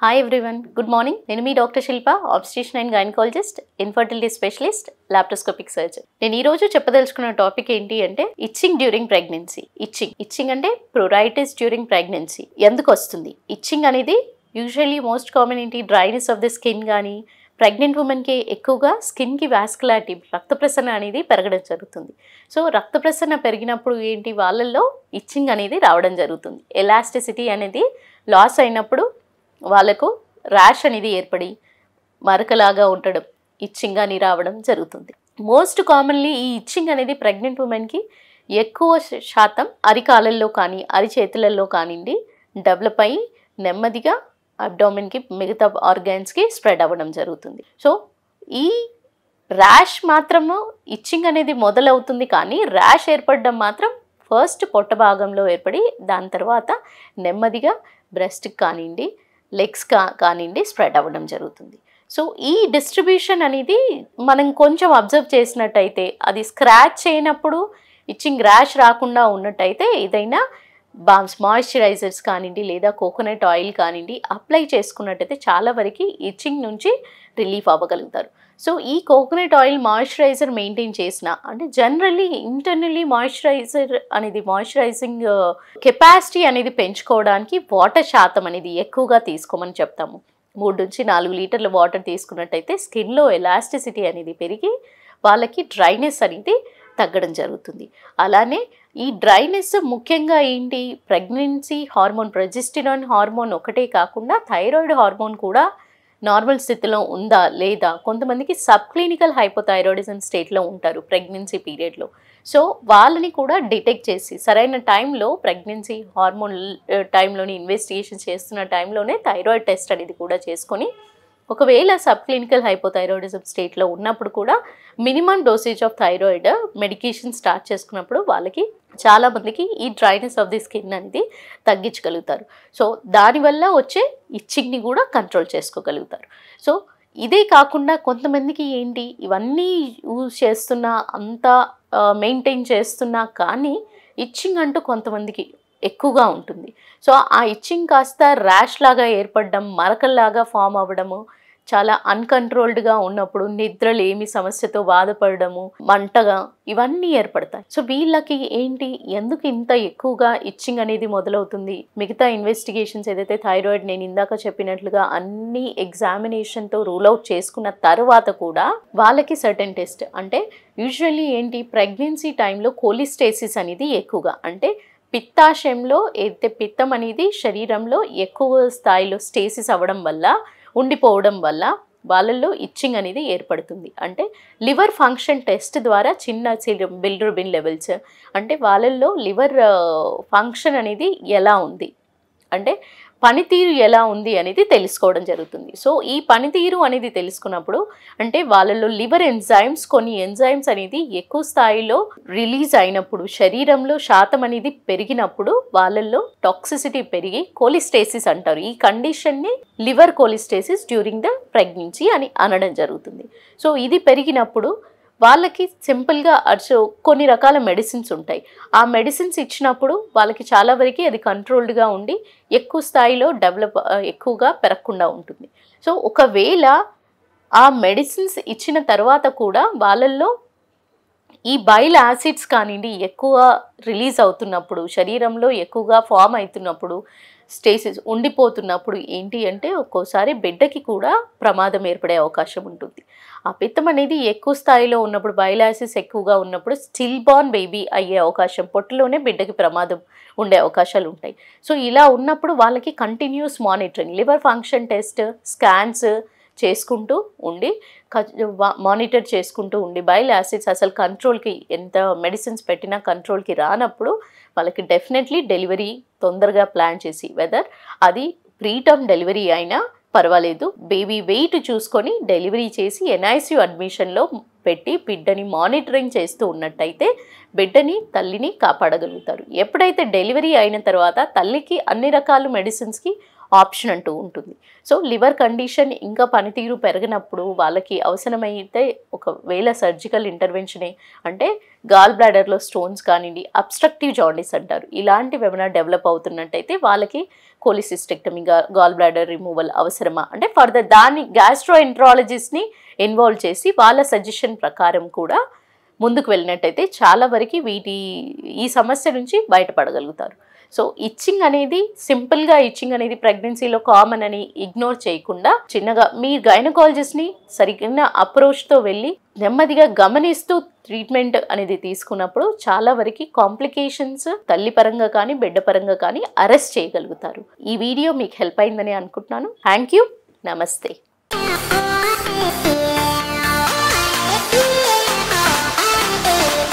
Hi everyone, good morning. నేను మీ doctor Shilpa, obstetrician and gynaecologist, infertility specialist, laparoscopic surgeon. నేను ఈ రోజు చెప్పదలుచుకున్న టాపిక్ ఏంటి అంటే ఇచ్చింగ్ డ్యూరింగ్ ప్రెగ్నెన్సీ. ఇచ్చింగ్ అంటే ప్రోరైటిస్ డ్యూరింగ్ ప్రెగ్నెన్సీ ఎందుకు వస్తుంది? ఇచ్చింగ్ అనేది యూజువల్లీ మోస్ట్ కామన్ ఏంటి, డ్రైనెస్ ఆఫ్ ద స్కిన్ కానీ ప్రెగ్నెంట్ ఉమెన్కి ఎక్కువగా స్కిన్కి వాస్కులారిటీ, రక్త ప్రసరణ అనేది పెరగడం జరుగుతుంది. సో రక్త ప్రసరణ పెరిగినప్పుడు ఏంటి, వాళ్ళల్లో ఇచ్చింగ్ అనేది రావడం జరుగుతుంది. ఎలాస్టిసిటీ అనేది లాస్ అయినప్పుడు వాళ్ళకు ర్యాష్ అనేది ఏర్పడి మరకలాగా ఉండడం, ఇచ్చింగ్ అని రావడం జరుగుతుంది. మోస్ట్ కామన్లీ ఈ ఇచ్చింగ్ అనేది ప్రెగ్నెంట్ ఉమెన్కి ఎక్కువ శాతం అరికాలల్లో కానీ అరిచేతులలో కానివ్వండి డెవలప్ అయ్యి నెమ్మదిగా అబ్డామిన్కి మిగతా ఆర్గాన్స్కి స్ప్రెడ్ అవ్వడం జరుగుతుంది. సో ఈ ర్యాష్ మాత్రము ఇచ్చింగ్ అనేది మొదలవుతుంది, కానీ ర్యాష్ ఏర్పడడం మాత్రం ఫస్ట్ పొట్ట భాగంలో ఏర్పడి దాని తర్వాత నెమ్మదిగా బ్రెస్ట్కి కానివ్వండి లెగ్స్ కానివ్వండి స్ప్రెడ్ అవ్వడం జరుగుతుంది. సో ఈ డిస్ట్రిబ్యూషన్ అనేది మనం కొంచెం అబ్జర్వ్ చేసినట్టయితే, అది స్క్రాచ్ చేయనప్పుడు ఇచ్చింగ్ ర్యాష్ రాకుండా ఉన్నట్టయితే ఏదైనా బామ్స్ మాయిశ్చరైజర్స్ కానివ్వండి లేదా కోకోనట్ ఆయిల్ కానివ్వండి అప్లై చేసుకున్నట్టయితే చాలా వరకు ఇచ్చింగ్ నుంచి రిలీఫ్ అవ్వగలుగుతారు. సో ఈ కోకోనట్ ఆయిల్ మాయిశ్చరైజర్ మెయింటైన్ చేసిన అంటే జనరల్లీ ఇంటర్నల్లీ మాయిశ్చరైజింగ్ కెపాసిటీ అనేది పెంచుకోవడానికి వాటర్ శాతం అనేది ఎక్కువగా తీసుకోమని చెప్తాము. 3 నుంచి 4 లీటర్ల వాటర్ తీసుకున్నట్టయితే స్కిన్లో ఎలాస్టిసిటీ అనేది పెరిగి వాళ్ళకి డ్రైనెస్ అనేది తగ్గడం జరుగుతుంది. అలానే ఈ డ్రైనెస్ ముఖ్యంగా ఏంటి, ప్రెగ్నెన్సీ హార్మోన్ ప్రొజెస్టెరాన్ హార్మోన్ ఒకటే కాకుండా థైరాయిడ్ హార్మోన్ కూడా నార్మల్ స్థితిలో ఉందా లేదా, కొంతమందికి సబ్ క్లినికల్ హైపోథైరాయిడిజం స్టేట్లో ఉంటారు ప్రెగ్నెన్సీ పీరియడ్లో. సో వాళ్ళని కూడా డిటెక్ట్ చేసి సరైన టైంలో ప్రెగ్నెన్సీ హార్మోన్ టైంలోని ఇన్వెస్టిగేషన్ చేస్తున్న టైంలోనే థైరాయిడ్ టెస్ట్ అనేది కూడా చేసుకొని ఒకవేళ సబ్ క్లినికల్ హైపోథైరాయిడిజం స్టేట్లో ఉన్నప్పుడు కూడా minimum dosage of thyroid medication start చేసుకున్నప్పుడు వాళ్ళకి చాలామందికి ఈ డ్రైనెస్ ఆఫ్ ది స్కిన్ అనేది తగ్గించగలుగుతారు. సో దానివల్ల వచ్చే ఇచ్చింగ్ని కూడా కంట్రోల్ చేసుకోగలుగుతారు. సో ఇదే కాకుండా కొంతమందికి ఏంటి, ఇవన్నీ యూజ్ చేస్తున్నా అంతా మెయింటైన్ చేస్తున్నా కానీ ఇచ్చింగ్ అంటూ కొంతమందికి ఎక్కువగా ఉంటుంది. సో ఆ ఇచ్చింగ్ కాస్త ర్యాష్ లాగా ఏర్పడడం, మరకల్లాగా ఫామ్ అవ్వడము, చాలా అన్కంట్రోల్డ్గా ఉన్నప్పుడు నిద్రలేమి సమస్యతో బాధపడము, మంటగా ఇవన్నీ ఏర్పడతాయి. సో వీళ్ళకి ఏంటి, ఎందుకు ఇంత ఎక్కువగా ఇచ్చింగ్ అనేది మొదలవుతుంది? మిగతా ఇన్వెస్టిగేషన్స్ ఏదైతే థైరాయిడ్ నేను ఇందాక చెప్పినట్లుగా అన్ని ఎగ్జామినేషన్తో రూల్ అవుట్ చేసుకున్న తర్వాత కూడా వాళ్ళకి సర్టెన్ టెస్ట్ అంటే యూజువల్లీ ఏంటి, ప్రెగ్నెన్సీ టైంలో కోలిస్టేసిస్ అనేది ఎక్కువగా అంటే పిత్తాశయంలో ఏదైతే పిత్తం అనేది శరీరంలో ఎక్కువ స్థాయిలో స్టేసిస్ అవ్వడం వల్ల ఉండిపోవడం వల్ల వాళ్ళల్లో ఇచ్చింగ్ అనేది ఏర్పడుతుంది. అంటే లివర్ ఫంక్షన్ టెస్ట్ ద్వారా చిన్న బిలిరుబిన్ లెవెల్స్ అంటే వాళ్ళల్లో లివర్ ఫంక్షన్ అనేది ఎలా ఉంది అంటే పనితీరు ఎలా ఉంది అనేది తెలుసుకోవడం జరుగుతుంది. సో ఈ పనితీరు అనేది తెలుసుకున్నప్పుడు అంటే వాళ్ళలో లివర్ కొన్ని ఎంజైమ్స్ అనేది ఎక్కువ స్థాయిలో రిలీజ్ అయినప్పుడు శరీరంలో శాతం అనేది పెరిగినప్పుడు వాళ్ళల్లో టాక్సిసిటీ పెరిగి కోలిస్టేసిస్ అంటారు. ఈ కండిషన్ని లివర్ కోలిస్టేసిస్ డ్యూరింగ్ ద ప్రెగ్నెన్సీ అని అనడం జరుగుతుంది. సో ఇది పెరిగినప్పుడు వాళ్ళకి సింపుల్గా కొన్ని రకాల మెడిసిన్స్ ఉంటాయి. ఆ మెడిసిన్స్ ఇచ్చినప్పుడు వాళ్ళకి చాలా వరకు అది కంట్రోల్డ్గా ఉండి ఎక్కువ స్థాయిలో ఎక్కువగా పెరగకుండా ఉంటుంది. సో ఒకవేళ ఆ మెడిసిన్స్ ఇచ్చిన తర్వాత కూడా వాళ్ళల్లో ఈ బైల్ యాసిడ్స్ కానివ్వండి ఎక్కువ రిలీజ్ అవుతున్నప్పుడు, శరీరంలో ఎక్కువగా ఫామ్ అవుతున్నప్పుడు, స్టేసిస్ ఉండిపోతున్నప్పుడు ఏంటి అంటే ఒక్కోసారి బిడ్డకి కూడా ప్రమాదం ఏర్పడే అవకాశం ఉంటుంది. ఆ పిత్తం అనేది ఎక్కువ స్థాయిలో ఉన్నప్పుడు, బైల్ యాసిడ్స్ ఎక్కువగా ఉన్నప్పుడు స్టిల్ బార్న్ బేబీ అయ్యే అవకాశం, పొట్టలోనే బిడ్డకి ప్రమాదం ఉండే అవకాశాలు ఉంటాయి. సో ఇలా ఉన్నప్పుడు వాళ్ళకి continuous monitoring, liver function test, scans చేసుకుంటూ ఉండి మానిటర్ చేసుకుంటూ ఉండి బైల్ యాసిడ్స్ అసలు కంట్రోల్కి ఎంత మెడిసిన్స్ పెట్టినా కంట్రోల్కి రానప్పుడు వాళ్ళకి డెఫినెట్లీ డెలివరీ తొందరగా ప్లాన్ చేసి, వెదర్ అది ప్రీటర్మ్ డెలివరీ అయినా పర్వాలేదు, బేబీ వెయిట్ చూసుకొని డెలివరీ చేసి NICU అడ్మిషన్లో పెట్టి బిడ్డని మానిటరింగ్ చేస్తూ ఉన్నట్టయితే తల్లిని కాపాడగలుగుతారు. ఎప్పుడైతే డెలివరీ అయిన తర్వాత తల్లికి అన్ని రకాల మెడిసిన్స్కి ఆప్షన్ అంటూ ఉంటుంది. సో లివర్ కండిషన్ ఇంకా పనితీరు పెరిగినప్పుడు వాళ్ళకి అవసరమైతే ఒకవేళ సర్జికల్ ఇంటర్వెన్షనే, అంటే గాల్ బ్లాడర్లో స్టోన్స్ కానివ్వండి, అబ్స్ట్రక్టివ్ జాండీస్ అంటారు, ఇలాంటివి ఏమైనా డెవలప్ అవుతున్నట్టయితే వాళ్ళకి కోలిసిస్టెక్టమీ, గాల్ బ్లాడర్ రిమూవల్ అవసరమా అంటే ఫర్దర్ దాన్ని గ్యాస్ట్రోఎంట్రాలజిస్ట్ని ఇన్వాల్వ్ చేసి వాళ్ళ సజెషన్ ప్రకారం కూడా ముందుకు వెళ్ళినట్టయితే చాలా వరకు ఈ సమస్య నుంచి బయటపడగలుగుతారు. సో ఇచ్చింగ్ అనేది సింపుల్గా ఇచ్చింగ్ అనేది ప్రెగ్నెన్సీలో కామన్ అని ఇగ్నోర్ చేయకుండా చిన్నగా మీ గైనకాలజిస్ట్ని సరిగ్గా అప్రోచ్తో వెళ్ళి నెమ్మదిగా గమనిస్తూ ట్రీట్మెంట్ అనేది తీసుకున్నప్పుడు చాలా వరకు కాంప్లికేషన్స్ తల్లి పరంగా కానీ బిడ్డ పరంగా కానీ అరెస్ట్ చేయగలుగుతారు. ఈ వీడియో మీకు హెల్ప్ అయిందని అనుకుంటున్నాను. Thank you. నమస్తే.